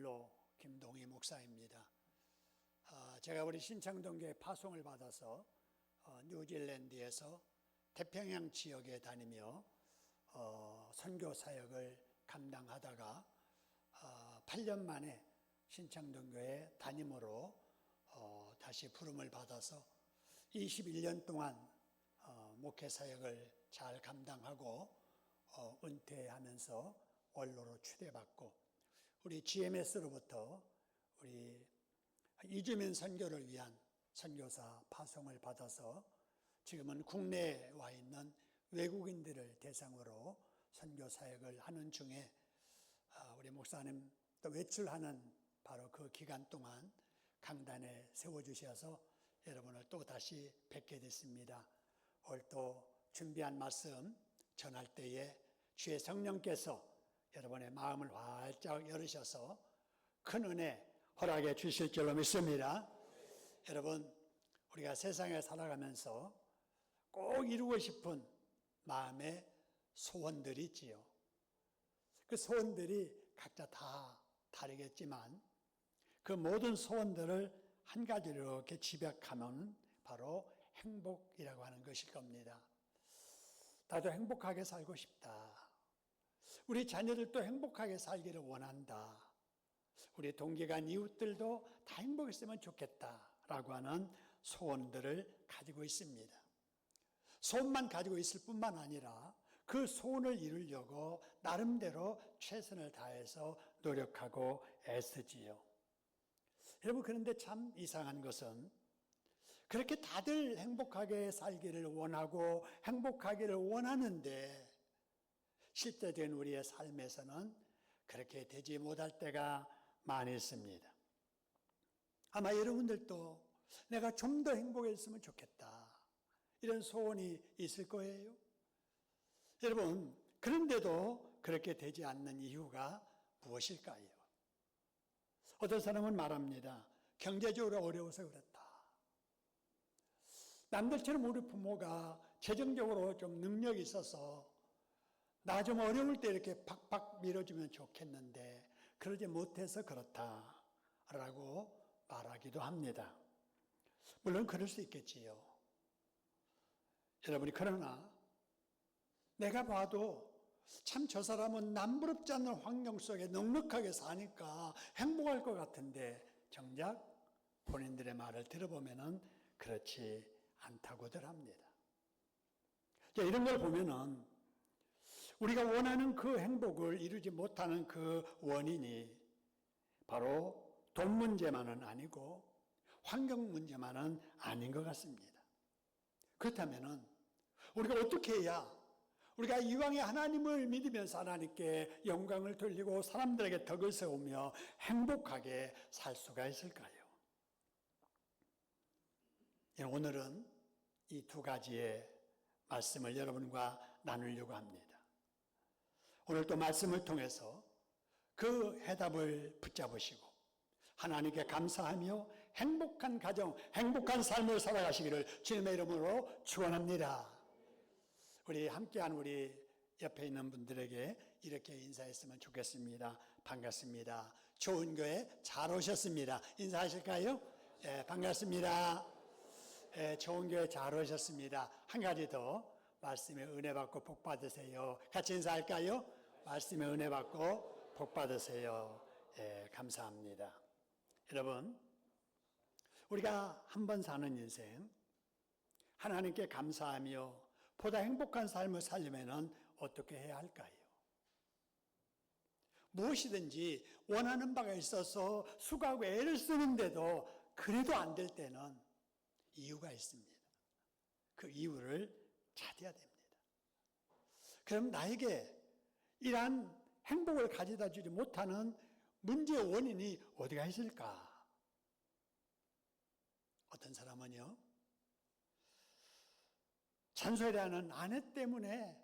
진로 김동희 목사입니다. 제가 우리 신창동교회 파송을 받아서 뉴질랜드에서 태평양 지역에 다니며 선교 사역을 감당하다가 8년 만에 신창동교회 담임으로 다시 부름을 받아서 21년 동안 목회 사역을 잘 감당하고 은퇴하면서 원로로 추대받고 우리 GMS로부터 우리 이주민 선교를 위한 선교사 파송을 받아서 지금은 국내에 와 있는 외국인들을 대상으로 선교 사역을 하는 중에 우리 목사님 또 외출하는 바로 그 기간 동안 강단에 세워주셔서 여러분을 또 다시 뵙게 됐습니다. 오늘 또 준비한 말씀 전할 때에 주의 성령께서 여러분의 마음을 활짝 열으셔서 큰 은혜 허락해 주실 줄로 믿습니다. 여러분, 우리가 세상에 살아가면서 꼭 이루고 싶은 마음의 소원들이 있지요. 그 소원들이 각자 다 다르겠지만 그 모든 소원들을 한 가지로 이렇게 집약하면 바로 행복이라고 하는 것일 겁니다. 나도 행복하게 살고 싶다. 우리 자녀들도 행복하게 살기를 원한다. 우리 동기간 이웃들도 다 행복했으면 좋겠다라고 하는 소원들을 가지고 있습니다. 소원만 가지고 있을 뿐만 아니라 그 소원을 이루려고 나름대로 최선을 다해서 노력하고 애쓰지요. 여러분, 그런데 참 이상한 것은 그렇게 다들 행복하게 살기를 원하고 행복하기를 원하는데 실제된 우리의 삶에서는 그렇게 되지 못할 때가 많이 있습니다. 아마 여러분들도 내가 좀 더 행복했으면 좋겠다, 이런 소원이 있을 거예요. 여러분, 그런데도 그렇게 되지 않는 이유가 무엇일까요? 어떤 사람은 말합니다. 경제적으로 어려워서 그렇다. 남들처럼 우리 부모가 재정적으로 좀 능력이 있어서 나 좀 어려울 때 이렇게 팍팍 밀어주면 좋겠는데 그러지 못해서 그렇다라고 말하기도 합니다. 물론 그럴 수 있겠지요. 여러분이 그러나 내가 봐도 참 저 사람은 남부럽지 않은 환경 속에 넉넉하게 사니까 행복할 것 같은데 정작 본인들의 말을 들어보면은 그렇지 않다고들 합니다. 이런 걸 보면은 우리가 원하는 그 행복을 이루지 못하는 그 원인이 바로 돈 문제만은 아니고 환경 문제만은 아닌 것 같습니다. 그렇다면은 우리가 어떻게 해야 우리가 이왕에 하나님을 믿으면서 하나님께 영광을 돌리고 사람들에게 덕을 세우며 행복하게 살 수가 있을까요? 오늘은 이 두 가지의 말씀을 여러분과 나누려고 합니다. 오늘 또 말씀을 통해서 그 해답을 붙잡으시고 하나님께 감사하며 행복한 가정, 행복한 삶을 살아가시기를 주님의 이름으로 축원합니다. 우리 함께한 우리 옆에 있는 분들에게 이렇게 인사했으면 좋겠습니다. 반갑습니다. 좋은 교회 잘 오셨습니다. 인사하실까요? 네, 반갑습니다. 네, 좋은 교회 잘 오셨습니다. 한 가지 더, 말씀의 은혜 받고 복 받으세요. 같이 인사할까요? 말씀의 은혜 받고 복 받으세요. 네, 감사합니다. 여러분, 우리가 한 번 사는 인생, 하나님께 감사하며 보다 행복한 삶을 살려면 어떻게 해야 할까요? 무엇이든지 원하는 바가 있어서 수고하고 애를 쓰는데도 그래도 안 될 때는 이유가 있습니다. 그 이유를 찾아야 됩니다. 그럼 나에게 이러한 행복을 가져다 주지 못하는 문제의 원인이 어디가 있을까? 어떤 사람은요, 잔소리하는 아내 때문에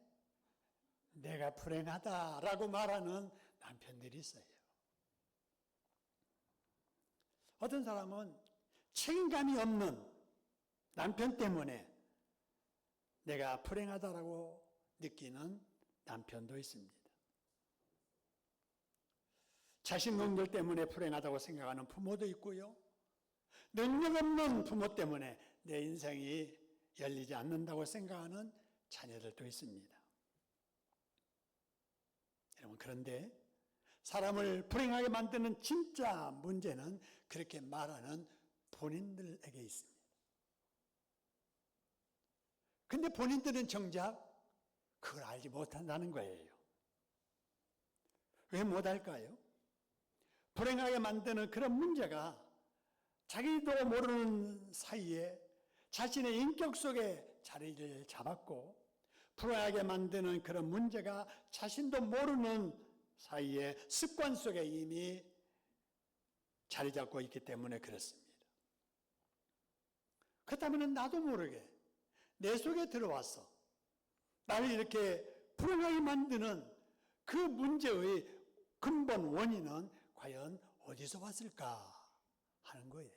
내가 불행하다라고 말하는 남편들이 있어요. 어떤 사람은 책임감이 없는 남편 때문에 내가 불행하다라고 느끼는 남편도 있습니다. 자식 능력 때문에 불행하다고 생각하는 부모도 있고요. 능력 없는 부모 때문에 내 인생이 열리지 않는다고 생각하는 자녀들도 있습니다. 여러분, 그런데 사람을 불행하게 만드는 진짜 문제는 그렇게 말하는 본인들에게 있습니다. 근데 본인들은 정작 그걸 알지 못한다는 거예요. 왜 못할까요? 불행하게 만드는 그런 문제가 자기도 모르는 사이에 자신의 인격 속에 자리를 잡았고, 불행하게 만드는 그런 문제가 자신도 모르는 사이에 습관 속에 이미 자리 잡고 있기 때문에 그렇습니다. 그렇다면 나도 모르게 내 속에 들어와서 나를 이렇게 불행하게 만드는 그 문제의 근본 원인은 과연 어디서 왔을까 하는 거예요.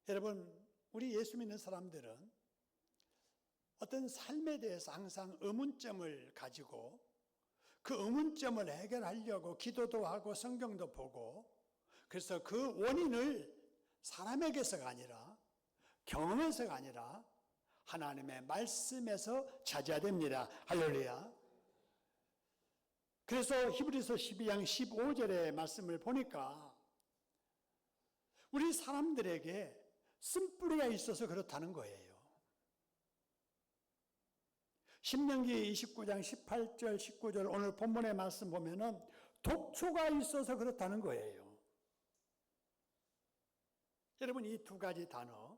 여러분, 우리 예수 믿는 사람들은 어떤 삶에 대해서 항상 의문점을 가지고 그 의문점을 해결하려고 기도도 하고 성경도 보고, 그래서 그 원인을 사람에게서가 아니라 경험에서가 아니라 하나님의 말씀에서 찾아야 됩니다. 할렐루야. 그래서 히브리서 12장 15절의 말씀을 보니까 우리 사람들에게 쓴뿌리가 있어서 그렇다는 거예요. 신명기 29장 18절 19절 오늘 본문의 말씀 보면은 독초가 있어서 그렇다는 거예요. 여러분, 이 두 가지 단어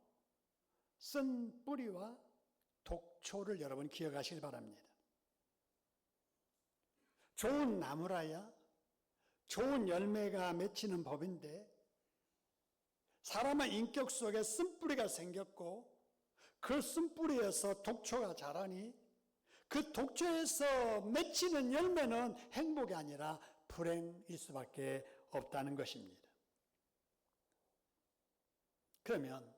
쓴뿌리와 독초를 여러분 기억하시길 바랍니다. 좋은 나무라야 좋은 열매가 맺히는 법인데, 사람의 인격 속에 쓴뿌리가 생겼고 그 쓴뿌리에서 독초가 자라니 그 독초에서 맺히는 열매는 행복이 아니라 불행일 수밖에 없다는 것입니다. 그러면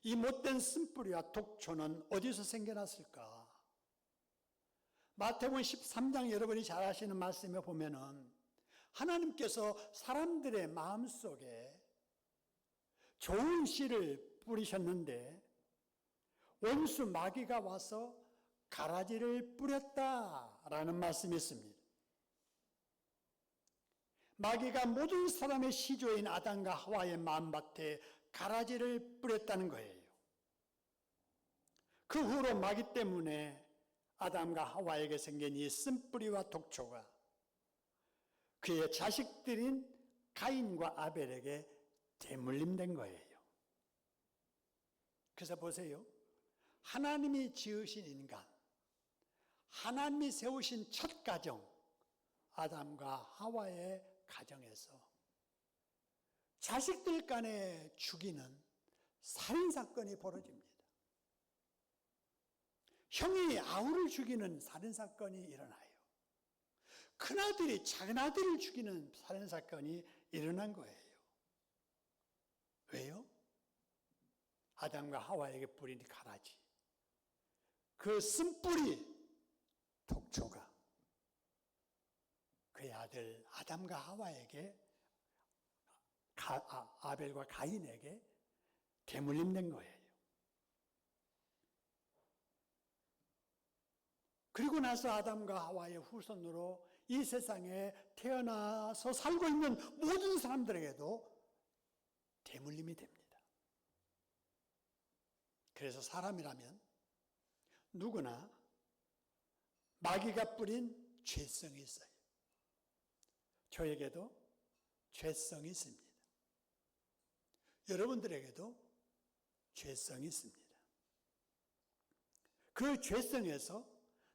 이 못된 쓴뿌리와 독초는 어디서 생겨났을까? 마태복음 13장 여러분이 잘 아시는 말씀에 보면은 하나님께서 사람들의 마음속에 좋은 씨를 뿌리셨는데 원수 마귀가 와서 가라지를 뿌렸다라는 말씀이 있습니다. 마귀가 모든 사람의 시조인 아담과 하와의 마음밭에 가라지를 뿌렸다는 거예요. 그 후로 마귀 때문에 아담과 하와에게 생긴 이 쓴뿌리와 독초가 그의 자식들인 가인과 아벨에게 대물림된 거예요. 그래서 보세요. 하나님이 지으신 인간, 하나님이 세우신 첫 가정, 아담과 하와의 가정에서 자식들 간에 죽이는 살인사건이 벌어집니다. 형이 아우를 죽이는 살인사건이 일어나요. 큰아들이 작은아들을 죽이는 살인사건이 일어난 거예요. 왜요? 아담과 하와에게 뿌린 가라지, 그 쓴뿌리 독초가 그의 아들 아담과 하와에게 아벨과 가인에게 대물림된 거예요. 그리고 나서 아담과 하와의 후손으로 이 세상에 태어나서 살고 있는 모든 사람들에게도 대물림이 됩니다. 그래서 사람이라면 누구나 마귀가 뿌린 죄성이 있어요. 저에게도 죄성이 있습니다. 여러분들에게도 죄성이 있습니다. 그 죄성에서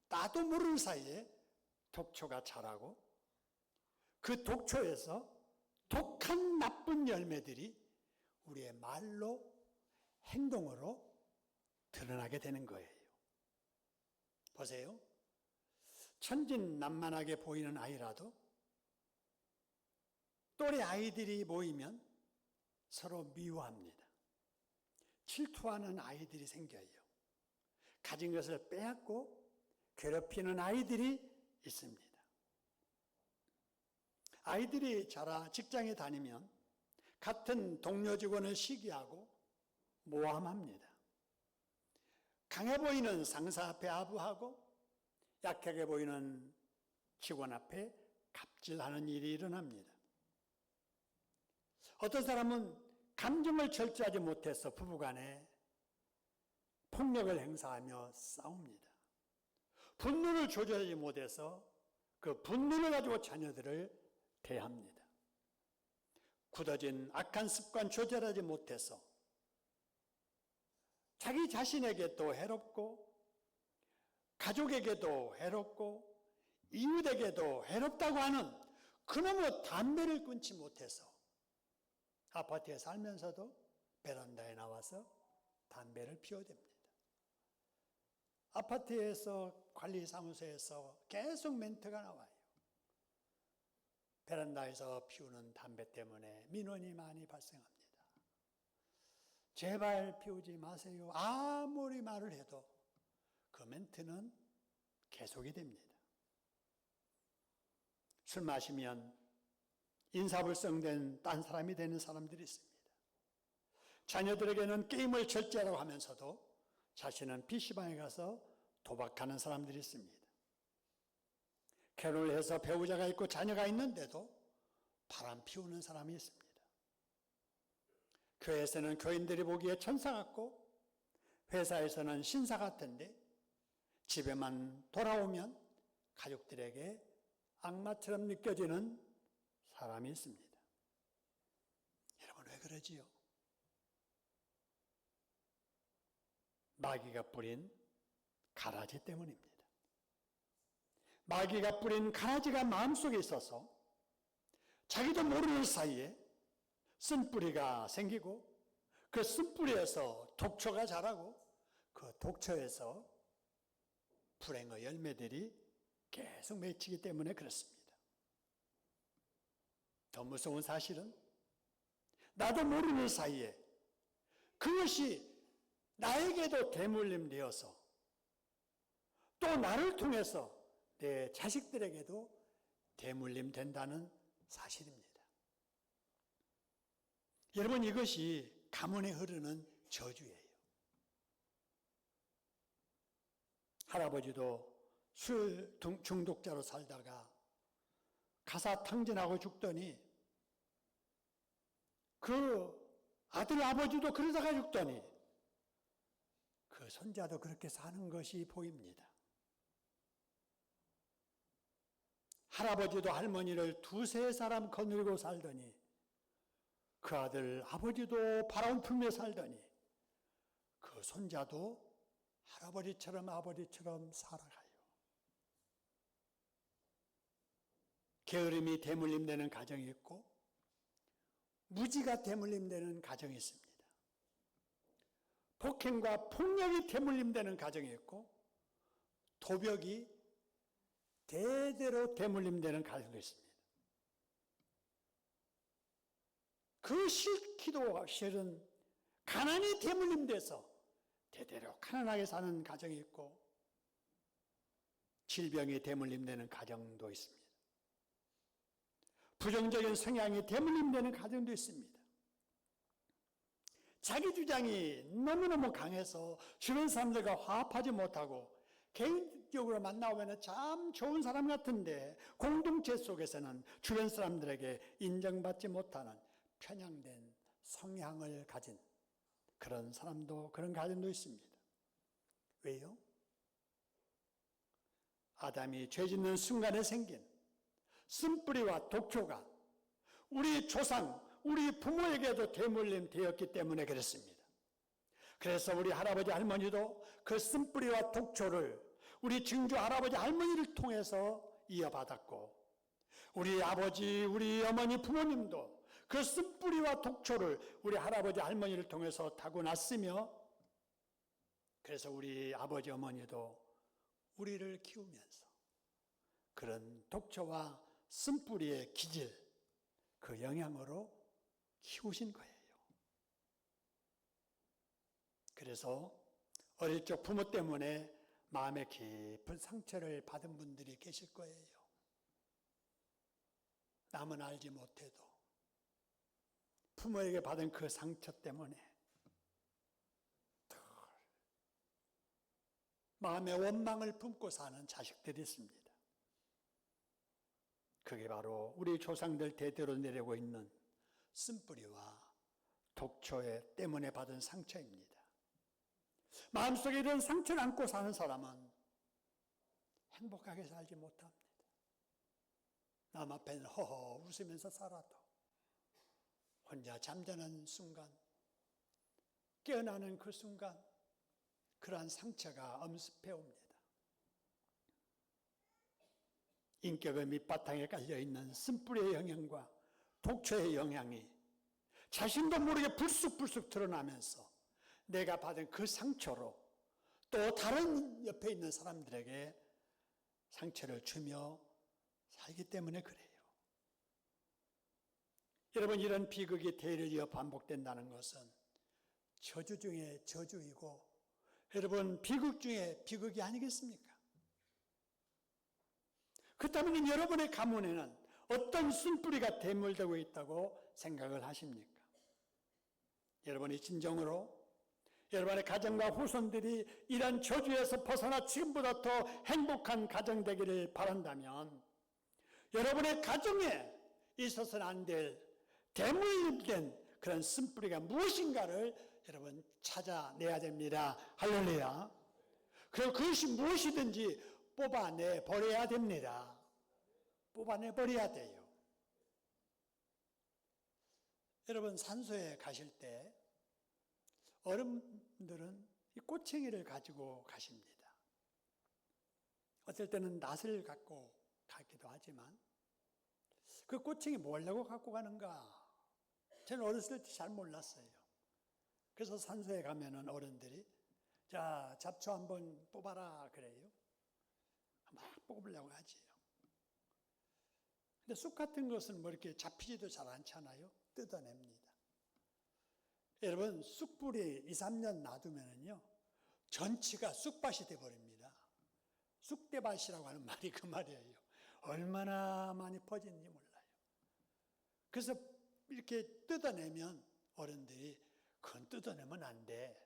나도 모르는 사이에 독초가 자라고 그 독초에서 독한 나쁜 열매들이 우리의 말로 행동으로 드러나게 되는 거예요. 보세요. 천진난만하게 보이는 아이라도 또래 아이들이 모이면 서로 미워합니다. 질투하는 아이들이 생겨요. 가진 것을 빼앗고 괴롭히는 아이들이 있습니다. 아이들이 자라 직장에 다니면 같은 동료 직원을 시기하고 모함합니다. 강해 보이는 상사 앞에 아부하고 약하게 보이는 직원 앞에 갑질하는 일이 일어납니다. 어떤 사람은 감정을 절제하지 못해서 부부간에 폭력을 행사하며 싸웁니다. 분노를 조절하지 못해서 그 분노를 가지고 자녀들을 대합니다. 굳어진 악한 습관 조절하지 못해서 자기 자신에게도 해롭고 가족에게도 해롭고 이웃에게도 해롭다고 하는 그놈의 담배를 끊지 못해서 아파트에 살면서도 베란다에 나와서 담배를 피워댑니다. 아파트에서 관리사무소에서 계속 멘트가 나와요. 베란다에서 피우는 담배 때문에 민원이 많이 발생합니다. 제발 피우지 마세요. 아무리 말을 해도 그 멘트는 계속이 됩니다. 술 마시면 인사불성된 딴 사람이 되는 사람들이 있습니다. 자녀들에게는 게임을 절제하라고 하면서도 자신은 PC방에 가서 도박하는 사람들이 있습니다. 결혼을 해서 배우자가 있고 자녀가 있는데도 바람 피우는 사람이 있습니다. 교회에서는 교인들이 보기에 천사 같고 회사에서는 신사 같은데 집에만 돌아오면 가족들에게 악마처럼 느껴지는 사람이 있습니다. 여러분 왜 그러지요? 마귀가 뿌린 가라지 때문입니다. 마귀가 뿌린 가라지가 마음속에 있어서 자기도 모르는 사이에 쓴뿌리가 생기고 그 쓴뿌리에서 독초가 자라고 그 독초에서 불행의 열매들이 계속 맺히기 때문에 그렇습니다. 더 무서운 사실은 나도 모르는 사이에 그것이 나에게도 대물림 되어서 또 나를 통해서 내 자식들에게도 대물림 된다는 사실입니다. 여러분 이것이 가문에 흐르는 저주예요. 할아버지도 술 중독자로 살다가 가사탕진하고 죽더니 그 아들 아버지도 그러다가 죽더니 그 손자도 그렇게 사는 것이 보입니다. 할아버지도 할머니를 두세 사람 거느리고 살더니 그 아들 아버지도 바람 풀며 살더니 그 손자도 할아버지처럼 아버지처럼 살아가요. 게으름이 대물림되는 가정이 있고 무지가 대물림되는 가정이 있습니다. 폭행과 폭력이 대물림되는 가정이 있고 도벽이 대대로 대물림되는 가정도 있습니다. 그 싫기도 싫은 가난이 대물림돼서 대대로 가난하게 사는 가정이 있고 질병이 대물림되는 가정도 있습니다. 부정적인 성향이 대물림되는 가정도 있습니다. 자기 주장이 너무너무 강해서 주변 사람들과 화합하지 못하고 개인적으로 만나면 참 좋은 사람 같은데 공동체 속에서는 주변 사람들에게 인정받지 못하는 편향된 성향을 가진 그런 사람도 그런 가정도 있습니다. 왜요? 아담이 죄 짓는 순간에 생긴 쓴뿌리와 독초가 우리 조상, 우리 부모에게도 대물림 되었기 때문에 그렇습니다. 그래서 우리 할아버지 할머니도 그 쓴뿌리와 독초를 우리 증조 할아버지 할머니를 통해서 이어받았고 우리 아버지, 우리 어머니 부모님도 그 쓴뿌리와 독초를 우리 할아버지 할머니를 통해서 타고났으며 그래서 우리 아버지 어머니도 우리를 키우면서 그런 독초와 쓴뿌리의 기질, 그 영향으로 키우신 거예요. 그래서 어릴 적 부모 때문에 마음에 깊은 상처를 받은 분들이 계실 거예요. 남은 알지 못해도 부모에게 받은 그 상처 때문에 마음의 원망을 품고 사는 자식들이 있습니다. 그게 바로 우리 조상들 대대로 내려오고 있는 쓴뿌리와 독초 때문에 받은 상처입니다. 마음속에 이런 상처를 안고 사는 사람은 행복하게 살지 못합니다. 남 앞에는 허허 웃으면서 살아도 혼자 잠자는 순간, 깨어나는 그 순간 그러한 상처가 엄습해 옵니다. 인격의 밑바탕에 깔려있는 쓴뿌리의 영향과 독초의 영향이 자신도 모르게 불쑥불쑥 드러나면서 내가 받은 그 상처로 또 다른 옆에 있는 사람들에게 상처를 주며 살기 때문에 그래요. 여러분, 이런 비극이 대를 이어 반복된다는 것은 저주 중에 저주이고 여러분 비극 중에 비극이 아니겠습니까? 그렇다면 여러분의 가문에는 어떤 쓴뿌리가 대물되고 있다고 생각을 하십니까? 여러분이 진정으로 여러분의 가정과 후손들이 이런 저주에서 벗어나 지금보다 더 행복한 가정 되기를 바란다면 여러분의 가정에 있어서는 안 될 대물된 그런 쓴뿌리가 무엇인가를 여러분 찾아내야 됩니다. 할렐루야. 그리고 그것이 무엇이든지 뽑아내 버려야 됩니다. 뽑아내 버려야 돼요. 여러분 산소에 가실 때 어른들은 이 꼬챙이를 가지고 가십니다. 어떨 때는 낫을 갖고 가기도 하지만 그 꼬챙이 뭐하려고 갖고 가는가? 저는 어렸을 때 잘 몰랐어요. 그래서 산소에 가면은 어른들이 자 잡초 한번 뽑아라 그래요. 막 뽑으려고 하지요. 근데 쑥 같은 것은 뭐 이렇게 잡히지도 잘 않잖아요. 뜯어냅니다. 여러분 쑥뿌리 2, 3년 놔두면은요 전치가 쑥밭이 돼버립니다. 쑥대밭이라고 하는 말이 그 말이에요. 얼마나 많이 퍼지는지 몰라요. 그래서 이렇게 뜯어내면 어른들이 그건 뜯어내면 안 돼.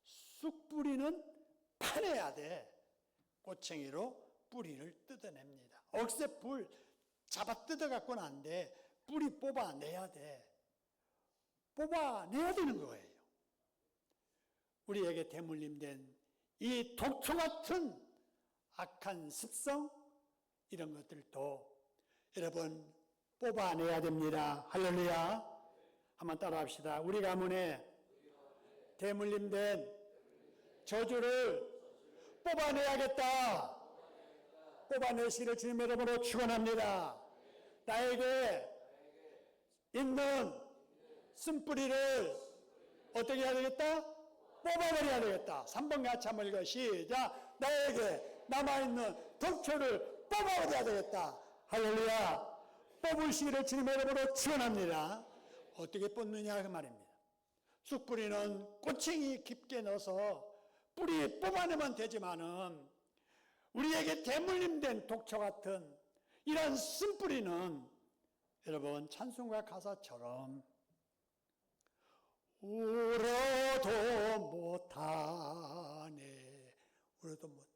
쑥뿌리는 파내야 돼. 꼬챙이로 뿌리를 뜯어냅니다. 억새뿔 잡아 뜯어갖고는 안 돼. 뿌리 뽑아내야 돼. 뽑아내야 되는 거예요. 우리에게 대물림된 이 독초 같은 악한 습성 이런 것들도 여러분 뽑아내야 됩니다. 할렐루야. 한번 따라합시다. 우리 가문에 대물림된 저주를 뽑아내야겠다. 뽑아내시기를 주님의 이름으로 축원합니다. 나에게 있는 쓴뿌리를 어떻게 해야 되겠다? 뽑아버려야 되겠다. 3번 같이 한번 읽어. 시작. 나에게 남아있는 독초를 뽑아버려야 되겠다. 할렐루야. 뽑으시기를 주님의 이름으로 축원합니다. 어떻게 뽑느냐 그 말입니다. 쑥뿌리는 꼬챙이 깊게 넣어서 뿌리 뽑아내면 되지만은 우리에게 대물림된 독초 같은 이런 쓴뿌리는 여러분 찬송가 가사처럼 울어도 못하네. 울어도 못해요.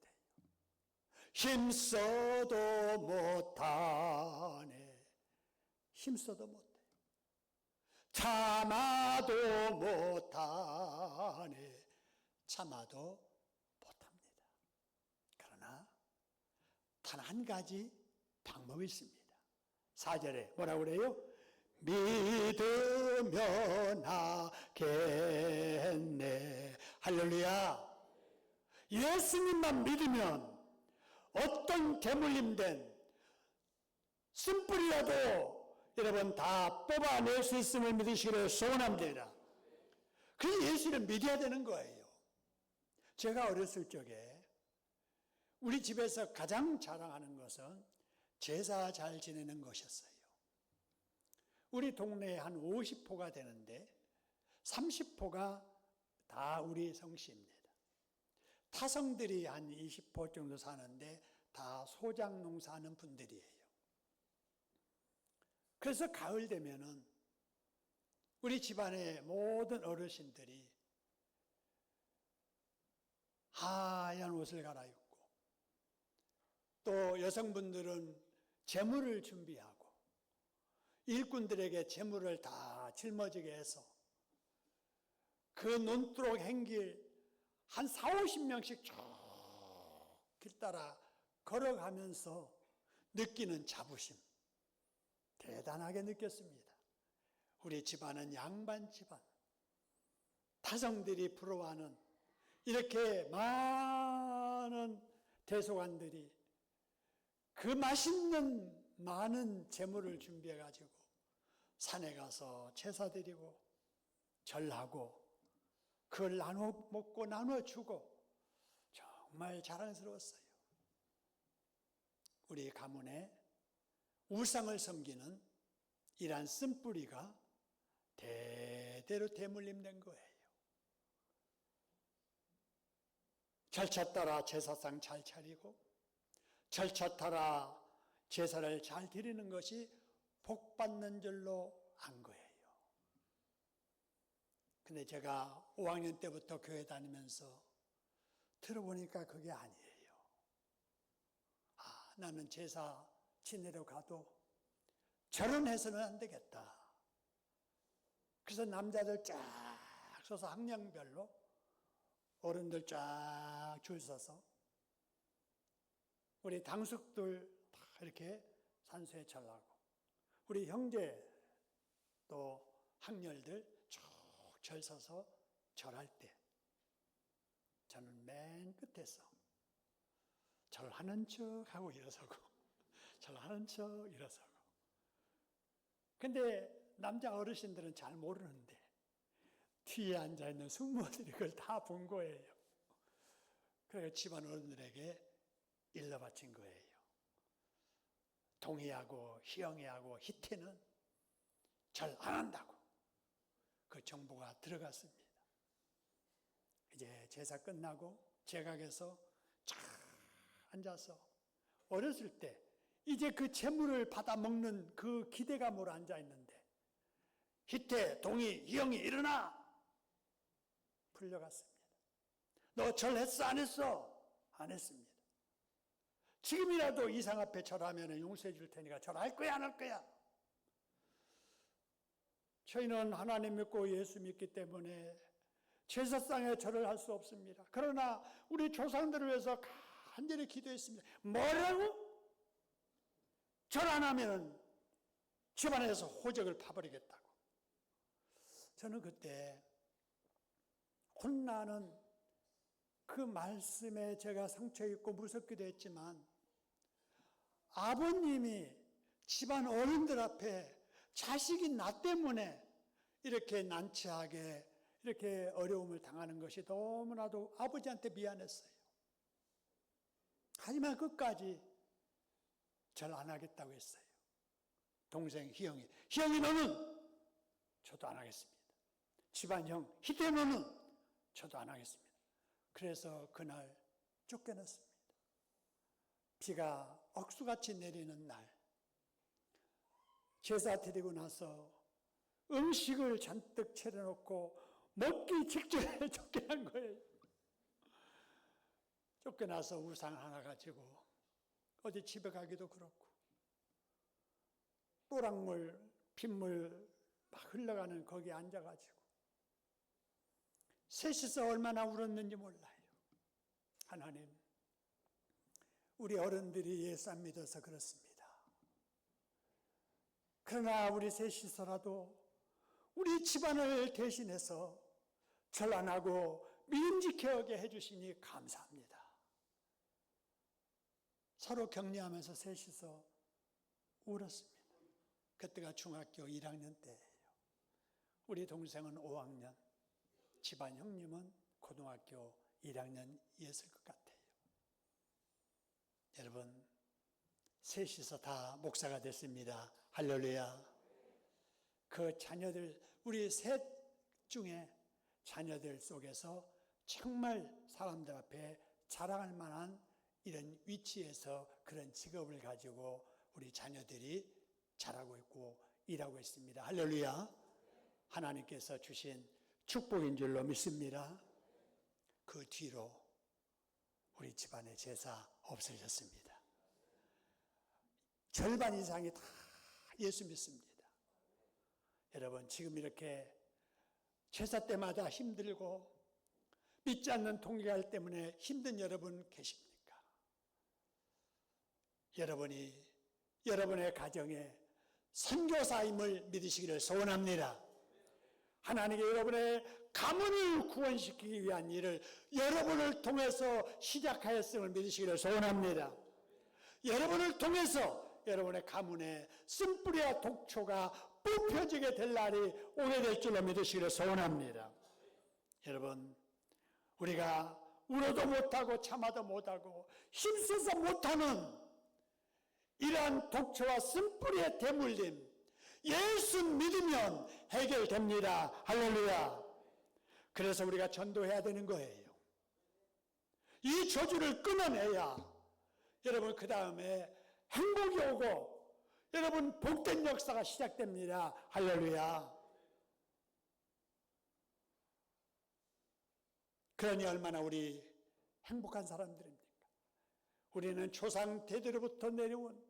힘써도 못하네. 힘써도 못해요. 참아도 못하네. 참아도 못합니다. 그러나 단 한 가지 방법이 있습니다. 4절에 뭐라고 그래요? 믿으면 하겠네. 할렐루야. 예수님만 믿으면 어떤 대물림된 쓴뿌리라도 여러분 다 뽑아낼 수 있음을 믿으시기를 소원합니다. 그래서 예수를 믿어야 되는 거예요. 제가 어렸을 적에 우리 집에서 가장 자랑하는 것은 제사 잘 지내는 것이었어요. 우리 동네에 한 50호가 되는데 30호가 다 우리 성씨입니다. 타성들이 한 20호 정도 사는데 다 소작 농사하는 분들이에요. 그래서 가을 되면은 우리 집안의 모든 어르신들이 하얀 옷을 갈아입고, 또 여성분들은 제물을 준비하고, 일꾼들에게 제물을 다 짊어지게 해서 그 논두렁 행길 한 40~50명씩 쭉 길 따라 걸어가면서 느끼는 자부심, 대단하게 느꼈습니다. 우리 집안은 양반 집안, 타성들이 부러워하는 이렇게 많은 대소관들이 그 맛있는 많은 제물을 준비해 가지고 산에 가서 제사 드리고 절하고 그걸 나눠 먹고 나눠 주고 정말 자랑스러웠어요. 우리 가문에 우상을 섬기는 이러한 쓴뿌리가 대대로 대물림된 거예요. 절차 따라 제사상 잘 차리고 절차 따라 제사를 잘 드리는 것이 복 받는 줄로 안 거예요. 근데 제가 5학년 때부터 교회 다니면서 들어보니까 그게 아니에요. 나는 제사 지내러 가도 결혼해서는 안 되겠다. 그래서 남자들 쫙 서서 학년별로 어른들 쫙 줄 서서 우리 당숙들 다 이렇게 산소에 절하고 우리 형제 또 학렬들 쭉 절 서서 절할 때 저는 맨 끝에서 절하는 척하고 일어서고 절하는 척 일어서고. 근데 남자 어르신들은 잘 모르는데 뒤에 앉아있는 숙모들이 그걸 다 본 거예요. 그래서 집안 어른들에게 일러 바친 거예요. 동희하고 희영이하고 희태는 절 안 한다고 그 정보가 들어갔습니다. 이제 제사 끝나고 제각에서 쫙 앉아서 어렸을 때 이제 그 재물을 받아 먹는 그 기대감으로 앉아 있는데 희태, 동희, 희영이 일어나! 풀려갔습니다. 너 절했어? 안 했어? 안 했습니다. 지금이라도 이상 앞에 절하면 용서해 줄 테니까 절할 거야? 안 할 거야? 저희는 하나님 믿고 예수 믿기 때문에 제사상에 절을 할 수 없습니다. 그러나 우리 조상들을 위해서 간절히 기도했습니다. 뭐라고? 절 안 하면 집안에서 호적을 파버리겠다고. 저는 그때 혼나는 그 말씀에 제가 상처 입고 무섭기도 했지만 아버님이 집안 어른들 앞에 자식이 나 때문에 이렇게 난처하게 이렇게 어려움을 당하는 것이 너무나도 아버지한테 미안했어요. 하지만 끝까지 절 안 하겠다고 했어요. 동생 희영이 너는 저도 안 하겠습니다. 집안 형 희태 너는 저도 안 하겠습니다. 그래서 그날 쫓겨났습니다. 비가 억수같이 내리는 날 제사 드리고 나서 음식을 잔뜩 차려놓고 먹기 직전에 쫓겨난 거예요. 쫓겨나서 우상 하나 가지고 어디 집에 가기도 그렇고 또랑물, 빗물 막 흘러가는 거기에 앉아가지고 셋이서 얼마나 울었는지 몰라요. 하나님, 우리 어른들이 예수 안 믿어서 그렇습니다. 그러나 우리 셋이서라도 우리 집안을 대신해서 절 안 하고 믿음지켜게 해주시니 감사합니다. 서로 격려하면서 셋이서 울었습니다. 그때가 중학교 1학년 때예요. 우리 동생은 5학년, 집안 형님은 고등학교 1학년이었을 것 같아요. 여러분, 셋이서 다 목사가 됐습니다. 할렐루야. 그 자녀들, 우리 셋 중에 자녀들 속에서 정말 사람들 앞에 자랑할 만한 이런 위치에서 그런 직업을 가지고 우리 자녀들이 자라고 있고 일하고 있습니다. 할렐루야. 하나님께서 주신 축복인 줄로 믿습니다. 그 뒤로 우리 집안의 제사 없어졌습니다. 절반 이상이 다 예수 믿습니다. 여러분, 지금 이렇게 제사 때마다 힘들고 믿지 않는 통계할 때문에 힘든 여러분 계십니까? 여러분이 여러분의 가정에 선교사임을 믿으시기를 소원합니다. 하나님께 여러분의 가문을 구원시키기 위한 일을 여러분을 통해서 시작하였음을 믿으시기를 소원합니다. 여러분을 통해서 여러분의 가문에 쓴뿌리와 독초가 뽑혀지게 될 날이 오게 될 줄로 믿으시기를 소원합니다. 여러분, 우리가 울어도 못하고 참아도 못하고 힘써서 못하는 이러한 독초와 쓴뿌리의 대물림, 예수 믿으면 해결됩니다. 할렐루야. 그래서 우리가 전도해야 되는 거예요. 이 저주를 끊어내야 여러분 그 다음에 행복이 오고 여러분 복된 역사가 시작됩니다. 할렐루야. 그러니 얼마나 우리 행복한 사람들입니까? 우리는 조상 대대로부터 내려온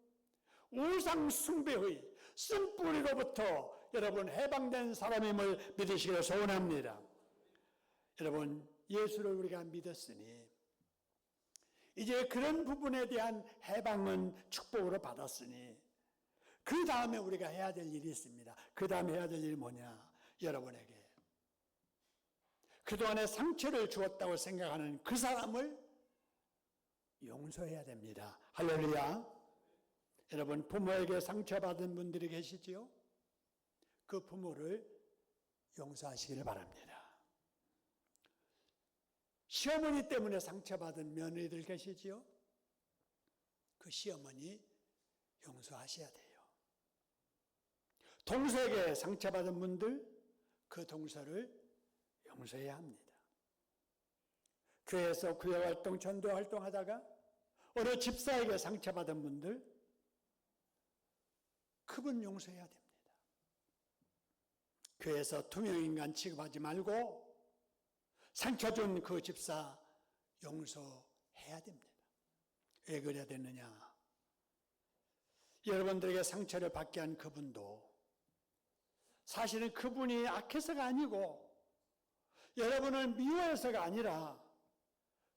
우상 숭배의 쓴뿌리로부터 여러분 해방된 사람임을 믿으시기를 소원합니다. 여러분, 예수를 우리가 믿었으니 이제 그런 부분에 대한 해방은 축복으로 받았으니 그 다음에 우리가 해야 될 일이 있습니다. 그 다음에 해야 될 일이 뭐냐? 여러분에게 그동안에 상처를 주었다고 생각하는 그 사람을 용서해야 됩니다. 할렐루야. 여러분, 부모에게 상처받은 분들이 계시지요? 그 부모를 용서하시기를 바랍니다. 시어머니 때문에 상처받은 며느리들 계시지요? 그 시어머니 용서하셔야 돼요. 동서에게 상처받은 분들, 그 동서를 용서해야 합니다. 교회에서 구역활동, 전도활동하다가 어느 집사에게 상처받은 분들, 그분 용서해야 됩니다. 교회에서 투명인간 취급하지 말고 상처 준 그 집사 용서해야 됩니다. 왜 그래야 되느냐? 여러분들에게 상처를 받게 한 그분도 사실은 그분이 악해서가 아니고 여러분을 미워해서가 아니라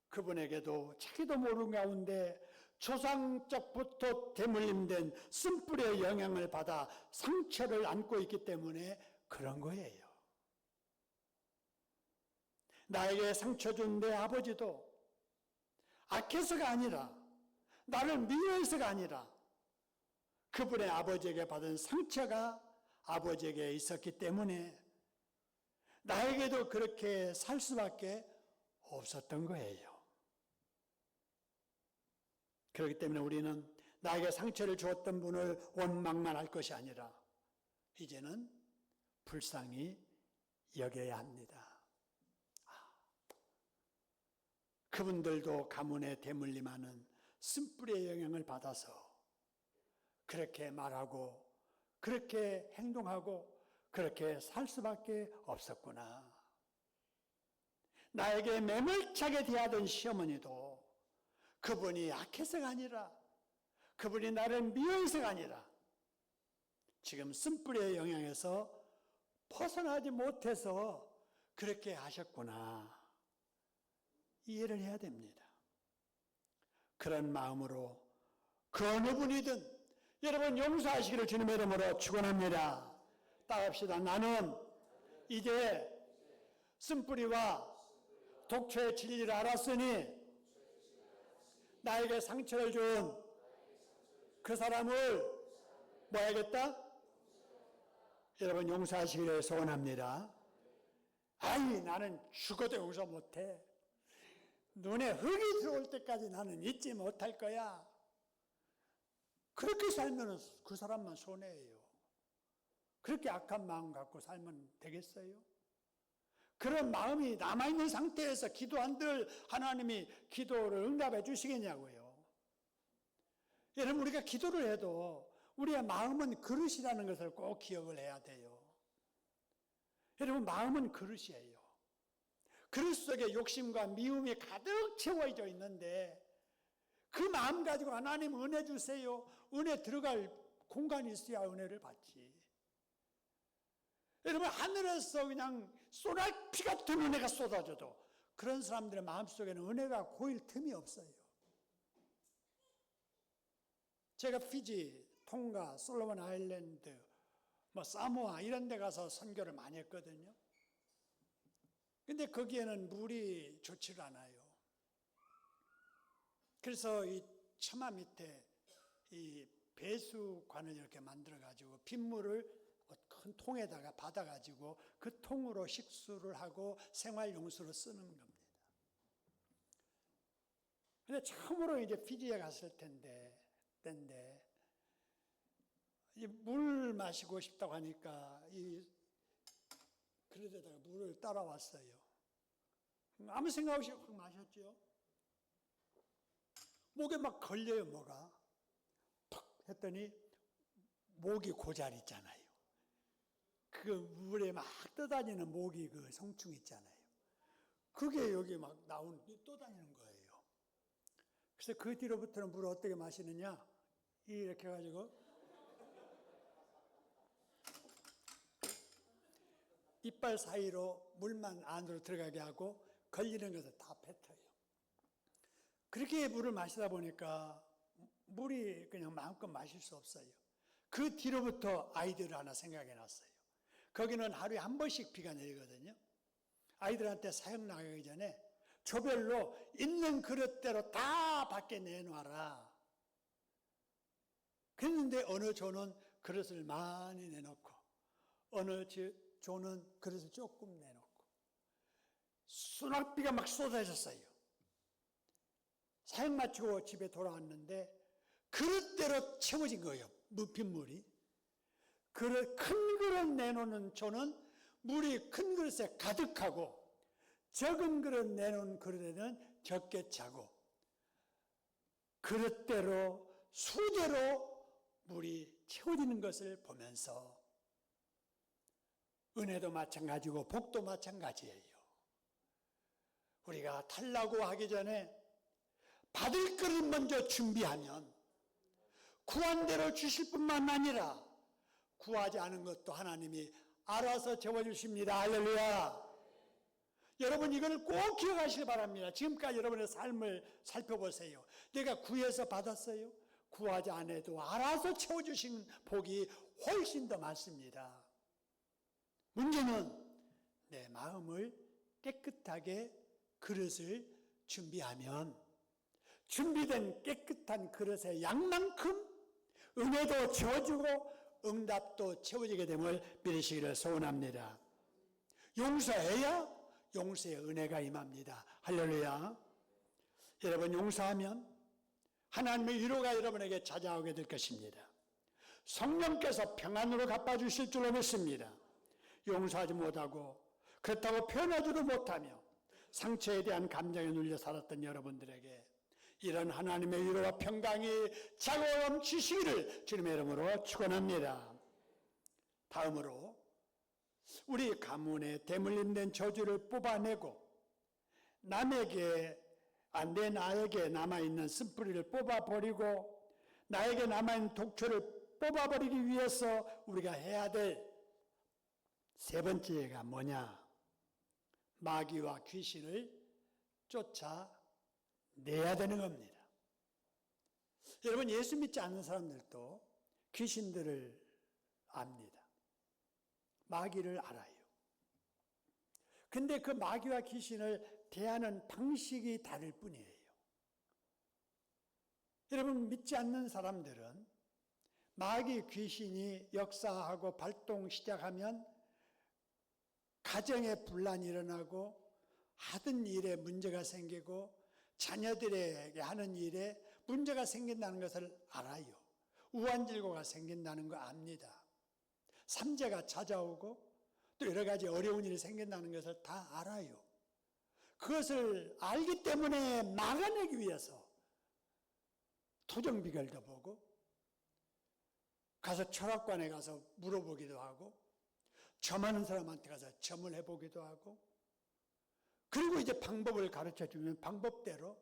그분에게도 자기도 모르는 가운데 조상적부터 대물림된 쓴뿌리의 영향을 받아 상처를 안고 있기 때문에 그런 거예요. 나에게 상처 준 내 아버지도 악해서가 아니라 나를 미워해서가 아니라 그분의 아버지에게 받은 상처가 아버지에게 있었기 때문에 나에게도 그렇게 살 수밖에 없었던 거예요. 그렇기 때문에 우리는 나에게 상처를 주었던 분을 원망만 할 것이 아니라 이제는 불쌍히 여겨야 합니다. 그분들도 가문에 대물림하는 쓴뿌리의 영향을 받아서 그렇게 말하고 그렇게 행동하고 그렇게 살 수밖에 없었구나. 나에게 매몰차게 대하던 시어머니도 그분이 악해서가 아니라 그분이 나를 미워해서가 아니라 지금 쓴뿌리의 영향에서 벗어나지 못해서 그렇게 하셨구나. 이해를 해야 됩니다. 그런 마음으로 그 어느 분이든 여러분 용서하시기를 주님의 이름으로 축원합니다. 따라합시다. 나는 이제 쓴뿌리와 독초의 진리를 알았으니 나에게 상처를 준 그 사람을 뭐 해야겠다? 여러분 용서하시기를 소원합니다. 아이, 나는 죽어도 용서 못해. 눈에 흙이 들어올 때까지 나는 잊지 못할 거야. 그렇게 살면 그 사람만 손해예요. 그렇게 악한 마음 갖고 살면 되겠어요? 그런 마음이 남아있는 상태에서 기도한들 하나님이 기도를 응답해 주시겠냐고요. 여러분, 우리가 기도를 해도 우리의 마음은 그릇이라는 것을 꼭 기억을 해야 돼요. 여러분, 마음은 그릇이에요. 그릇 속에 욕심과 미움이 가득 채워져 있는데 그 마음 가지고 하나님 은혜 주세요. 은혜 들어갈 공간이 있어야 은혜를 받지. 여러분, 하늘에서 그냥 쏘날피 같은 은혜가 쏟아져도 그런 사람들의 마음속에는 은혜가 고일 틈이 없어요. 제가 피지, 통가, 솔로몬 아일랜드, 사모아 이런 데 가서 선교를 많이 했거든요. 근데 거기에는 물이 좋지를 않아요. 그래서 이 처마 밑에 이 배수관을 이렇게 만들어 가지고 빗물을 큰 통에다가 받아 가지고 그 통으로 식수를 하고 생활용수로 쓰는 겁니다. 근데 처음으로 이제 피지에 갔을 때인데 이 물 마시고 싶다고 하니까 이 그릇에다가 물을 따라왔어요. 아무 생각 없이 확 마셨죠. 목에 막 걸려요, 뭐가. 팍 했더니 모기 고자리 있잖아요. 그 물에 막 떠다니는 모기 그 성충 있잖아요. 그게 여기 막 떠다니는 거예요. 그래서 그 뒤로부터는 물을 어떻게 마시느냐? 이렇게 해가지고 이빨 사이로 물만 안으로 들어가게 하고 걸리는 것을 다 뱉어요. 그렇게 물을 마시다 보니까 물이 그냥 마음껏 마실 수 없어요. 그 뒤로부터 아이디어를 하나 생각해 놨어요. 거기는 하루에 한 번씩 비가 내리거든요. 아이들한테 사형 나가기 전에 조별로 있는 그릇대로 다 밖에 내놔라. 그랬는데 어느 조는 그릇을 많이 내놓고 어느 조는 그릇을 조금 내놓고 수납비가 막 쏟아졌어요. 사형 마치고 집에 돌아왔는데 그릇대로 채워진 거예요. 빗물이. 큰 그릇 내놓는 조는 물이 큰 그릇에 가득하고 적은 그릇 내놓은 그릇에는 적게 차고 그릇대로 수대로 물이 채워지는 것을 보면서 은혜도 마찬가지고 복도 마찬가지예요. 우리가 달라고 하기 전에 받을 것을 먼저 준비하면 구한 대로 주실 뿐만 아니라 구하지 않은 것도 하나님이 알아서 채워주십니다. 할렐루야. 여러분 이걸 꼭 기억하시기 바랍니다. 지금까지 여러분의 삶을 살펴보세요. 내가 구해서 받았어요? 구하지 않아도 알아서 채워주신 복이 훨씬 더 많습니다. 문제는 내 마음을 깨끗하게 그릇을 준비하면 준비된 깨끗한 그릇의 양만큼 은혜도 채워지고 응답도 채워지게 됨을 믿으시기를 소원합니다. 용서해야 용서의 은혜가 임합니다. 할렐루야. 여러분 용서하면 하나님의 위로가 여러분에게 찾아오게 될 것입니다. 성령께서 평안으로 갚아주실 줄로 믿습니다. 용서하지 못하고 그렇다고 표현하지도 못하며 상처에 대한 감정에 눌려 살았던 여러분들에게 이런 하나님의 위로와 평강이 자고 넘치시기를 주님의 이름으로 축원합니다. 다음으로 우리 가문에 대물림된 저주를 뽑아내고 남에게 내 나에게 남아있는 쓴뿌리를 뽑아버리고 나에게 남아있는 독초를 뽑아버리기 위해서 우리가 해야 될 세 번째가 뭐냐? 마귀와 귀신을 쫓아내야 되는 겁니다. 여러분 예수 믿지 않는 사람들도 귀신들을 압니다. 마귀를 알아요. 근데 그 마귀와 귀신을 대하는 방식이 다를 뿐이에요. 여러분 믿지 않는 사람들은 마귀 귀신이 역사하고 발동 시작하면 가정에 분란이 일어나고 하던 일에 문제가 생기고 자녀들에게 하는 일에 문제가 생긴다는 것을 알아요. 우환질고가 생긴다는 거 압니다. 삼재가 찾아오고 또 여러 가지 어려운 일이 생긴다는 것을 다 알아요. 그것을 알기 때문에 막아내기 위해서 토정비결도 보고 가서 철학관에 가서 물어보기도 하고, 점하는 사람한테 가서 점을 해보기도 하고, 그리고 이제 방법을 가르쳐 주면 방법대로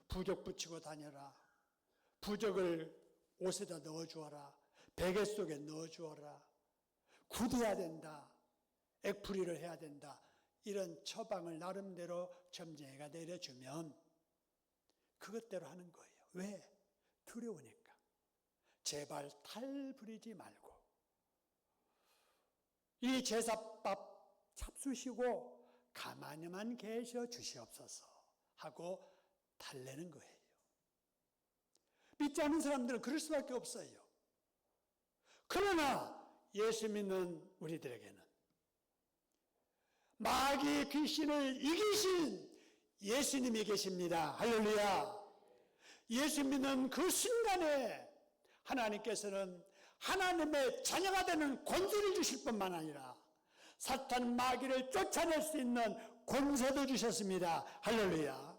부적 붙이고 다녀라, 부적을 옷에다 넣어주어라, 베개 속에 넣어주어라, 굳어야 된다, 액풀이를 해야 된다, 이런 처방을 나름대로 점쟁이가 내려주면 그것대로 하는 거예요. 왜? 두려우니까. 제발 탈 부리지 말고 이 제사밥 잡수시고 가만히만 계셔 주시옵소서 하고 달래는 거예요. 믿지 않는 사람들은 그럴 수밖에 없어요. 그러나 예수 믿는 우리들에게는 마귀 귀신을 이기신 예수님이 계십니다. 할렐루야. 예수 믿는 그 순간에 하나님께서는 하나님의 자녀가 되는 권세를 주실 뿐만 아니라 사탄 마귀를 쫓아낼 수 있는 권세도 주셨습니다. 할렐루야.